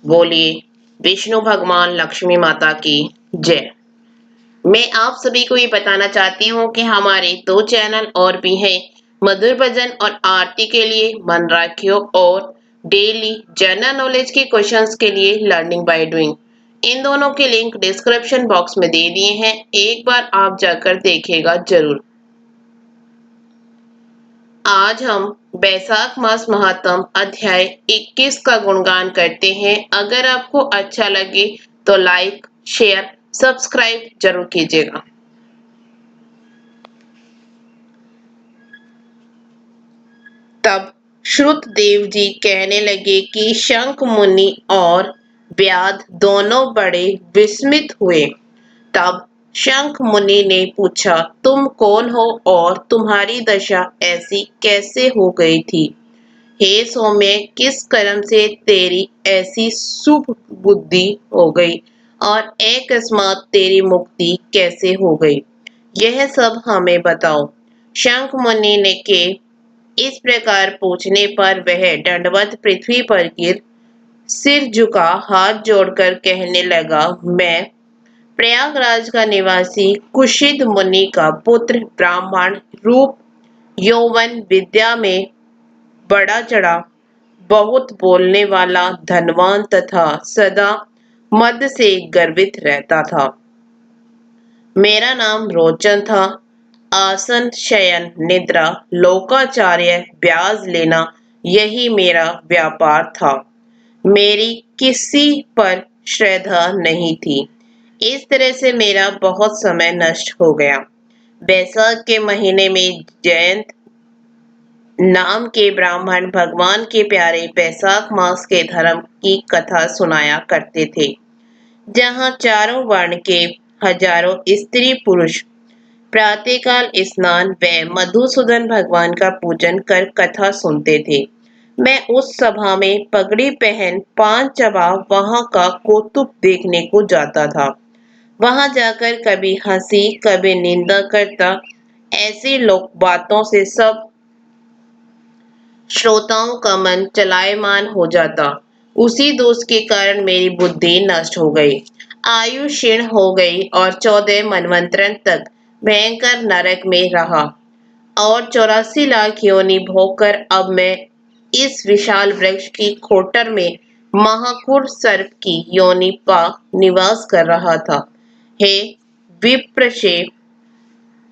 बोलिए विष्णु भगवान लक्ष्मी माता की जय। मैं आप सभी को ये बताना चाहती हूँ कि हमारे 2 चैनल और भी हैं, मधुर भजन और आरती के लिए मन राखियो और डेली जनरल नॉलेज के क्वेश्चंस के लिए लर्निंग बाय डूइंग। इन दोनों के लिंक डिस्क्रिप्शन बॉक्स में दे दिए हैं, एक बार आप जाकर देखिएगा जरूर। आज हम बैसाख मास महात्म अध्याय 21 का गुणगान करते हैं। अगर आपको अच्छा लगे तो लाइक शेयर सब्सक्राइब जरूर कीजिएगा। तब श्रुतदेव जी कहने लगे कि शंख मुनि और व्याध दोनों बड़े विस्मित हुए। तब शंख मुनि ने पूछा, तुम कौन हो और तुम्हारी दशा ऐसी कैसे हो गई थी? हे सौम्य, किस कर्म से तेरी ऐसी शुभ बुद्धि हो गई और अकस्मात तेरी मुक्ति कैसे हो गई? यह सब हमें बताओ। शंख मुनि ने के इस प्रकार पूछने पर वह दंडवत पृथ्वी पर गिर सिर झुका हाथ जोड़कर कहने लगा, मैं प्रयागराज का निवासी कुशिद मुनि का पुत्र, ब्राह्मण, रूप यौवन विद्या में बड़ा चढ़ा, बहुत बोलने वाला, धनवान तथा सदा मद से गर्वित रहता था। मेरा नाम रोचन था। आसन शयन निद्रा लोकाचार्य ब्याज लेना यही मेरा व्यापार था। मेरी किसी पर श्रद्धा नहीं थी। इस तरह से मेरा बहुत समय नष्ट हो गया। बैसाख के महीने में जयंत नाम के ब्राह्मण भगवान के प्यारे बैसाख मास के धर्म की कथा सुनाया करते थे, जहाँ चारों वर्ण के हजारों स्त्री पुरुष प्रातःकाल स्नान व मधुसूदन भगवान का पूजन कर कथा सुनते थे। मैं उस सभा में पगड़ी पहन 5 चबा वहां का कौतुक देखने को जाता था। वहां जाकर कभी हंसी कभी निंदा करता। ऐसी लोक बातों से सब श्रोताओं का मन चलायमान हो जाता। उसी दोष के कारण मेरी बुद्धि नष्ट हो गई, आयु क्षीण हो गई और 14 मनवंतरण तक भयंकर नरक में रहा और 84 लाख योनि भोगकर अब मैं इस विशाल वृक्ष की खोटर में महाकुर सर्प की योनि पा निवास कर रहा था। हे विप्रशे,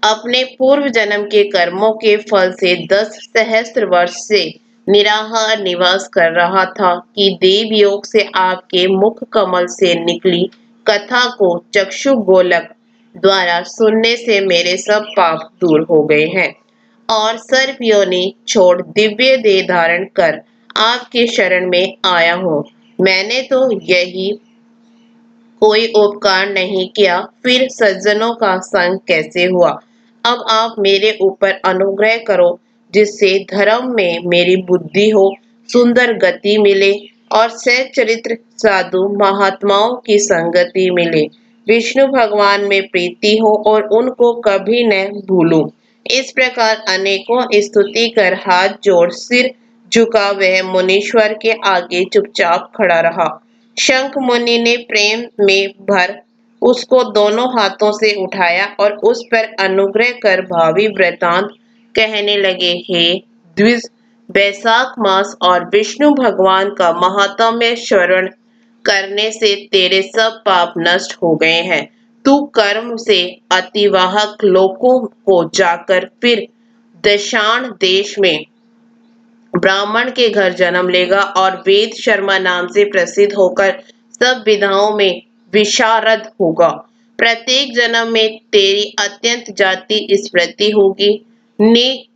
अपने पूर्व जन्म के कर्मों के फल से 10 सहस्त्र वर्ष से निराहार निवास कर रहा था कि देव योग से आपके मुख कमल से निकली कथा को चक्षु गोलक द्वारा सुनने से मेरे सब पाप दूर हो गए हैं और सर्प योनि छोड़ दिव्य देह धारण कर आपके शरण में आया हूँ। मैंने तो यही कोई उपकार नहीं किया, फिर सज्जनों का संग कैसे हुआ? अब आप मेरे ऊपर अनुग्रह करो, जिससे धर्म में मेरी बुद्धि हो, सुंदर गति मिले और सच्चरित्र साधु महात्माओं की संगति मिले, विष्णु भगवान में प्रीति हो और उनको कभी न भूलूं। इस प्रकार अनेकों स्तुति कर हाथ जोड़ सिर झुका वह मुनीश्वर के आगे चुपचाप खड़ा रहा। शंख मुनि ने प्रेम में भर उसको दोनों हाथों से उठाया और उस पर अनुग्रह कर भावी वृतांत कहने लगे। हे द्विज, बैसाख मास और विष्णु भगवान का महात्म्य श्रवण करने से तेरे सब पाप नष्ट हो गए हैं। तू कर्म से अतिवाहक लोकों को जाकर फिर दशाण देश में ब्राह्मण के घर जन्म लेगा और वेद शर्मा नाम से प्रसिद्ध होकर सब विधाओं में विशारद होगा। प्रत्येक जन्म में तेरी अत्यंत जाति स्मृति होगी। नि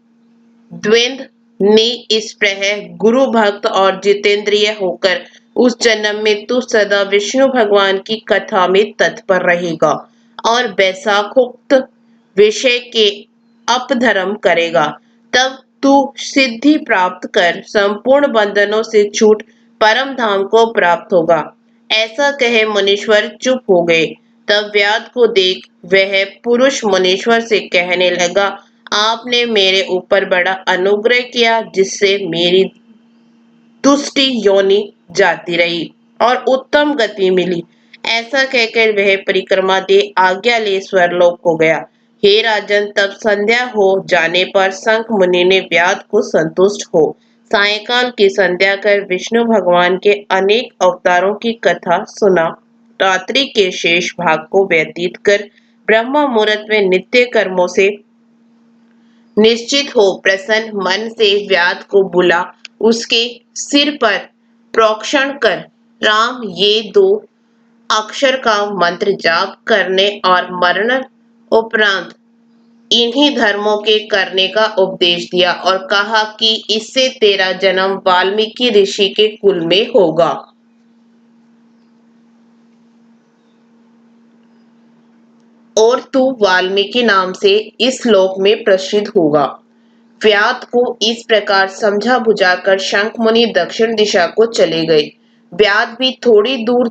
द्वंद निस्पृह गुरु भक्त और जितेंद्रिय होकर उस जन्म में तू सदा विष्णु भगवान की कथा में तत्पर रहेगा और बैसाखोक्त विषय के अपधर्म करेगा। तब तू सिद्धि प्राप्त कर संपूर्ण बंधनों से छूट परम धाम को प्राप्त होगा। ऐसा कहे मुनीश्वर चुप हो गए। तब व्याध को देख वह पुरुष मुनीश्वर से कहने लगा, आपने मेरे ऊपर बड़ा अनुग्रह किया, जिससे मेरी दुष्टि योनि जाती रही और उत्तम गति मिली। ऐसा कहकर वह परिक्रमा दे आज्ञा ले स्वर्गलोक को गया। हे राजन, तब संध्या हो जाने पर शंख मुनि ने व्याध को संतुष्ट हो सायंकाल की संध्या कर विष्णु भगवान के अनेक अवतारों की कथा सुना। रात्रि के शेष भाग को व्यतीत कर ब्रह्म मुहूर्त में नित्य कर्मों से निश्चित हो प्रसन्न मन से व्याध को बुला उसके सिर पर प्रोक्षण कर राम ये दो अक्षर का मंत्र जाप करने और मरण उपरांत इन्हीं धर्मों के करने का उपदेश दिया और कहा कि इससे तेरा जन्म वाल्मीकि ऋषि के कुल में होगा और तू वाल्मीकि नाम से इस लोक में प्रसिद्ध होगा। व्याध को इस प्रकार समझा बुझाकर शंख मुनि दक्षिण दिशा को चले गए। व्याध भी थोड़ी दूर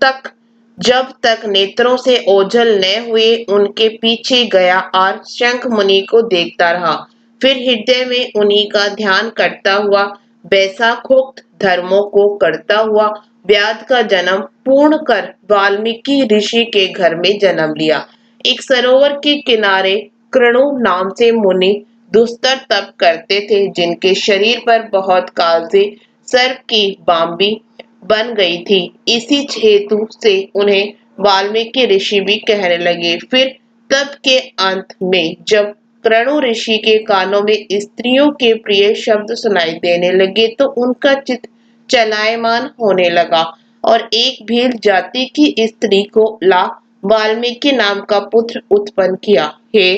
तक जब तक नेत्रों से ओझल न हुए उनके पीछे गया और शंख मुनि को देखता रहा। फिर हृदय में उन्हीं का ध्यान करता हुआ वैशाखोक्त धर्मों को करता हुआ व्याध का जन्म पूर्ण कर वाल्मीकि ऋषि के घर में जन्म लिया। एक सरोवर के किनारे कृणु नाम से मुनि दुस्तर तप करते थे जिनके शरीर पर बहुत काल से सर्प की बांबी बन गई थी। इसी हेतु से उन्हें वाल्मीकि ऋषि भी कहने लगे। फिर तप के अंत में जब कृणु ऋषि के कानों में स्त्रियों के प्रिय शब्द सुनाई देने लगे तो उनका चित्त चलायमान होने लगा और एक भील जाति की स्त्री को ला वाल्मीकि नाम का पुत्र उत्पन्न किया। हे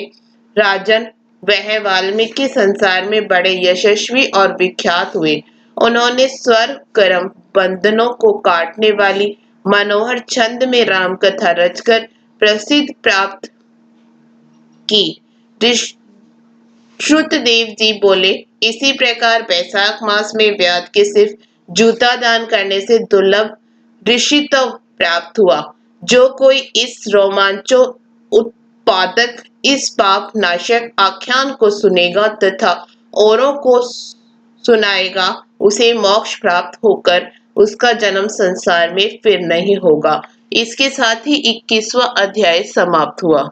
राजन, वह वाल्मीकि संसार में बड़े यशस्वी और विख्यात हुए। उन्होंने स्वर्ग कर्म बंधनों को काटने वाली मनोहर छंद में राम कथा रचकर प्रसिद्ध प्राप्त की। श्रुतदेव जी बोले, इसी प्रकार वैशाख मास में व्याध के सिर्फ जूता दान करने से दुर्लभ ऋषित्व प्राप्त हुआ। जो कोई इस रोमांचो उत्पादक इस पाप नाशक आख्यान को सुनेगा तथा औरों को सुनाएगा उसे मोक्ष प्राप्त होकर उसका जन्म संसार में फिर नहीं होगा। इसके साथ ही 21वां अध्याय समाप्त हुआ।